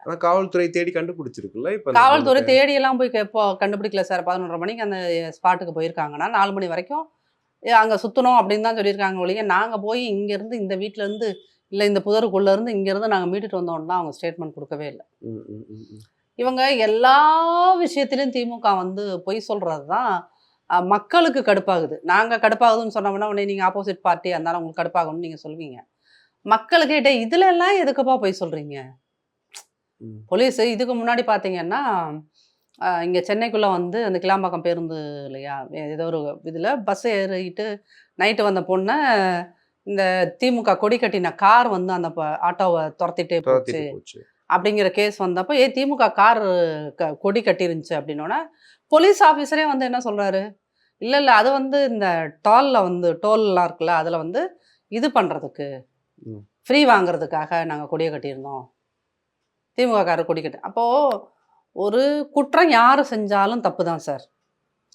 ஆனா காவல்துறை தேடி கண்டுபிடிச்சிருக்குல்ல இப்ப அந்த காவல்துறை பொண்ணுக்கு. தேடியெல்லாம் போய் கண்டுபிடிக்கல சார். 11:30 மணிக்கு அந்த ஸ்பாட்டுக்கு போயிருக்காங்கன்னா, 4 மணி வரைக்கும் அங்க சுத்தணும் அப்படின்னு தான் சொல்லியிருக்காங்க ஒழிய, நாங்க போய் இங்கேருந்து இந்த வீட்லருந்து, இல்ல இந்த புதருக்குள்ளேருந்து இங்கேருந்து நாங்க மீட்டுட்டு வந்தோம்லாம் அவங்க ஸ்டேட்மெண்ட் குடுக்கவே இல்ல. ம், ம், ம், ம். இவங்க எல்லா விஷயத்திலும் திமுக வந்து பொய் சொல்றது தான் மக்களுக்கு கடுப்பாகுது. நாங்க கடுப்பாகுதுன்னு சொன்னோம்னா, உடனே நீங்க ஆப்போசிட் பார்ட்டி அதனால உங்களுக்கு கடுப்பாகும்னு நீங்க சொல்லுவீங்க. மக்களுக்கு டேய் இதுலலாம் எதுக்குப்பா பொய் சொல்றீங்க? ம். போலீஸு இதுக்கு முன்னாடி பார்த்தீங்கன்னா, இங்க சென்னைக்குள்ள வந்து அந்த கிளாம்பாக்கம் பேருந்து இல்லையா? ஏதோ ஒரு இதில பஸ் ஏறிட்டு நைட்டு வந்த பொண்ண, இந்த திமுக கொடி கட்டின கார் வந்து அந்த ஆட்டோவ தொரத்திட்டே போச்சு. துரத்திட்டு போச்சு. அப்படிங்கிற கேஸ் வந்தப்ப, திமுக கார் கொடி கட்டிருந்துச்சு அப்படின்னோன, போலீஸ் ஆஃபீசரே வந்து என்ன சொல்றாரு? இல்ல, இல்ல. அது வந்து இந்த டோல்லாம் இருக்குல்ல, அதில வந்து இது பண்றதுக்கு, ம். ஃப்ரீ வாங்குறதுக்காக நாங்க கொடிய கட்டியிருந்தோம். திமுக காரர் கொடி கட்டு அப்போ ஒரு குற்றம் யாரு செஞ்சாலும் தப்பு தான் சார்.